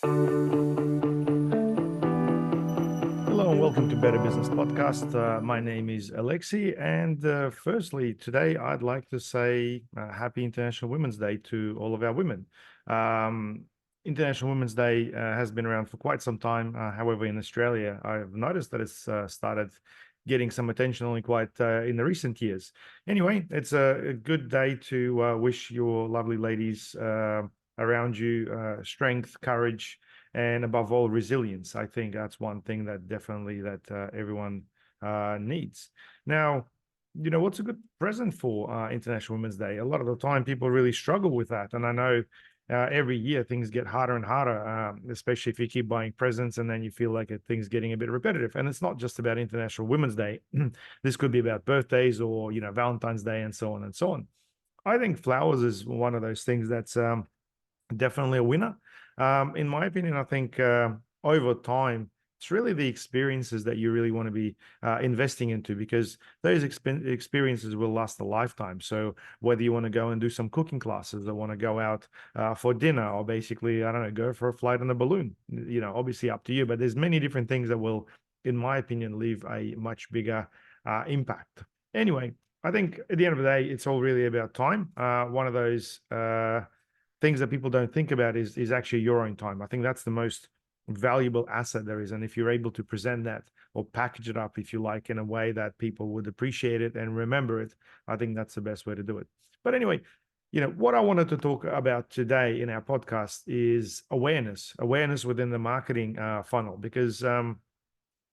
Hello and welcome to Better Business Podcast. My name is Alexei, and firstly, today I'd like to say Happy International Women's Day to all of our women. Um, International Women's Day has been around for quite some time. However, in Australia, I've noticed that it's started getting some attention only quite in the recent years. Anyway, it's a good day to wish your lovely ladies around you strength, courage, and above all resilience. I think that's one thing that definitely that everyone needs. Now, what's a good present for International Women's Day? A lot of the time people really struggle with that, and I know every year things get harder and harder, especially if you keep buying presents and then you feel like things getting a bit repetitive. And it's not just about International Women's Day. This could be about birthdays or Valentine's Day and so on and so on. I think flowers is one of those things that's definitely a winner. In my opinion, I think over time, it's really the experiences that you really want to be investing into, because those experiences will last a lifetime. So whether you want to go and do some cooking classes, or want to go out for dinner, or basically, I don't know, go for a flight on a balloon, obviously up to you. But there's many different things that will, in my opinion, leave a much bigger impact. Anyway, I think at the end of the day, it's all really about time. One of those things that people don't think about is actually your own time. I think that's the most valuable asset there is. And if you're able to present that or package it up, if you like, in a way that people would appreciate it and remember it, I think that's the best way to do it. But anyway, what I wanted to talk about today in our podcast is awareness within the marketing funnel, because I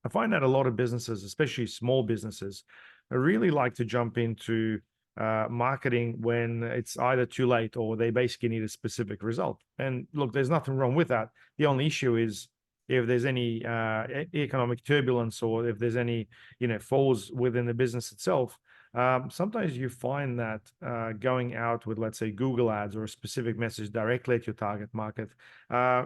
find that a lot of businesses, especially small businesses, really like to jump into marketing when it's either too late or they basically need a specific result. And look, there's nothing wrong with that. The only issue is if there's any economic turbulence, or if there's any falls within the business itself. Sometimes you find that going out with, let's say, Google ads or a specific message directly at your target market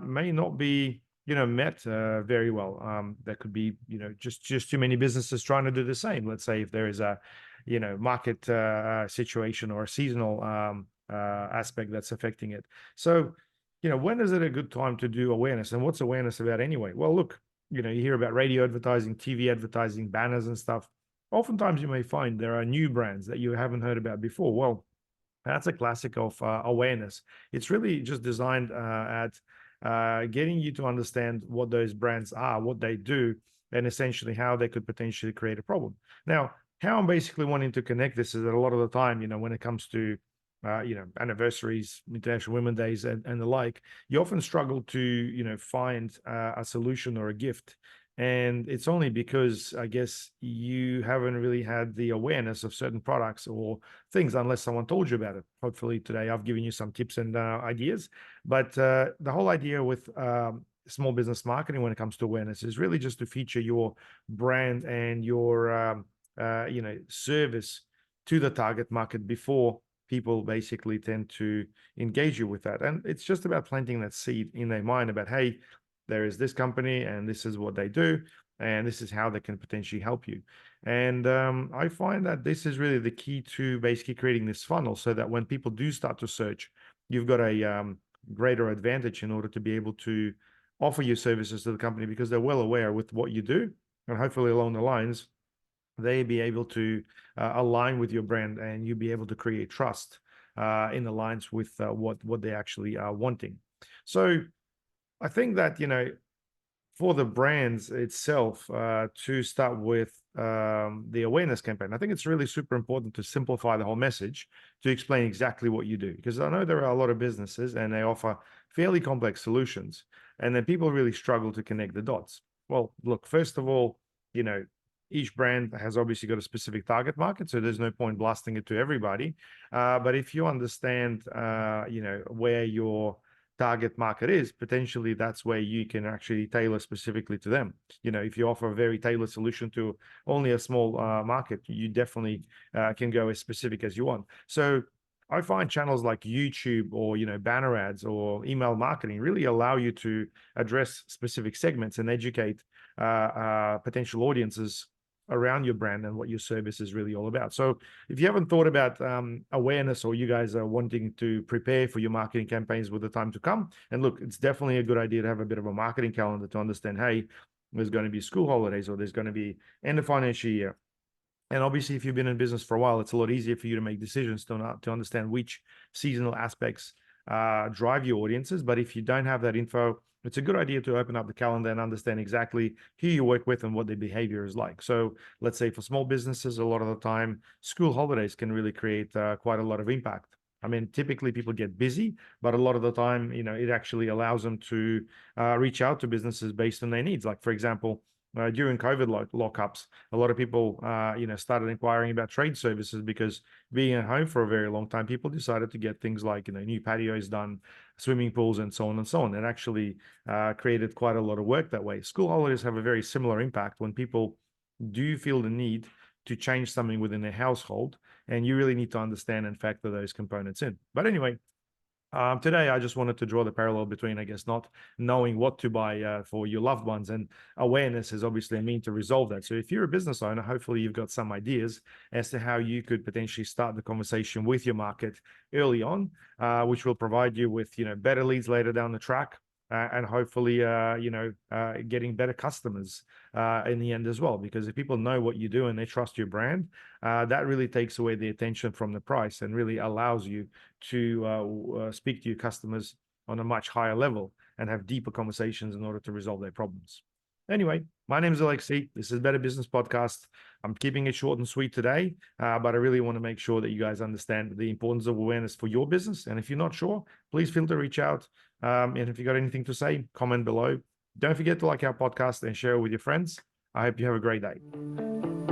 may not be met very well. There could be just too many businesses trying to do the same. Let's say if there is a market situation or a seasonal aspect that's affecting it. So when is it a good time to do awareness, and what's awareness about anyway? Well, look, you hear about radio advertising, TV advertising, banners and stuff. Oftentimes you may find there are new brands that you haven't heard about before. Well, that's a classic of awareness. It's really just designed at getting you to understand what those brands are, what they do, and essentially how they could potentially create a problem. Now, how I'm basically wanting to connect this is that a lot of the time, when it comes to anniversaries, International Women's Days, and the like, you often struggle to find a solution or a gift. And it's only because, I guess, you haven't really had the awareness of certain products or things unless someone told you about it. Hopefully today I've given you some tips and ideas. But the whole idea with small business marketing when it comes to awareness is really just to feature your brand and your service to the target market before people basically tend to engage you with that. And it's just about planting that seed in their mind about, hey, there is this company and this is what they do, and this is how they can potentially help you. And I find that this is really the key to basically creating this funnel, so that when people do start to search, you've got a greater advantage in order to be able to offer your services to the company, because they're well aware with what you do, and hopefully along the lines they be able to align with your brand, and you be able to create trust in the lines with what they actually are wanting. So I think that for the brands itself to start with the awareness campaign, I think it's really super important to simplify the whole message, to explain exactly what you do, because I know there are a lot of businesses and they offer fairly complex solutions, and then people really struggle to connect the dots. Well, look, first of all, each brand has obviously got a specific target market, so there's no point blasting it to everybody. But if you understand, where your target market is, potentially that's where you can actually tailor specifically to them. If you offer a very tailored solution to only a small market, you definitely can go as specific as you want. So I find channels like YouTube or banner ads or email marketing really allow you to address specific segments and educate potential audiences around your brand and what your service is really all about. So if you haven't thought about awareness, or you guys are wanting to prepare for your marketing campaigns with the time to come, and look, it's definitely a good idea to have a bit of a marketing calendar to understand, hey, there's going to be school holidays, or there's going to be end of financial year. And obviously, if you've been in business for a while, it's a lot easier for you to make decisions to understand which seasonal aspects drive your audiences. But if you don't have that info, it's a good idea to open up the calendar and understand exactly who you work with and what their behavior is like. So let's say for small businesses, a lot of the time, school holidays can really create quite a lot of impact. I mean, typically people get busy, but a lot of the time, it actually allows them to reach out to businesses based on their needs. Like, for example, during COVID lockups, a lot of people, started inquiring about trade services, because being at home for a very long time, people decided to get things like, new patios done, swimming pools, and so on and so on. It actually created quite a lot of work that way. School holidays have a very similar impact when people do feel the need to change something within their household, and you really need to understand and factor those components in. But anyway, today, I just wanted to draw the parallel between, I guess, not knowing what to buy for your loved ones, and awareness is obviously a mean to resolve that. So if you're a business owner, hopefully you've got some ideas as to how you could potentially start the conversation with your market early on, which will provide you with, better leads later down the track. And hopefully, getting better customers in the end as well. Because if people know what you do and they trust your brand, that really takes away the attention from the price and really allows you to speak to your customers on a much higher level and have deeper conversations in order to resolve their problems. Anyway, my name is Alexei. This is Better Business Podcast. I'm keeping it short and sweet today, but I really want to make sure that you guys understand the importance of awareness for your business. And if you're not sure, please feel to reach out. And if you got anything to say, comment below. Don't forget to like our podcast and share it with your friends. I hope you have a great day.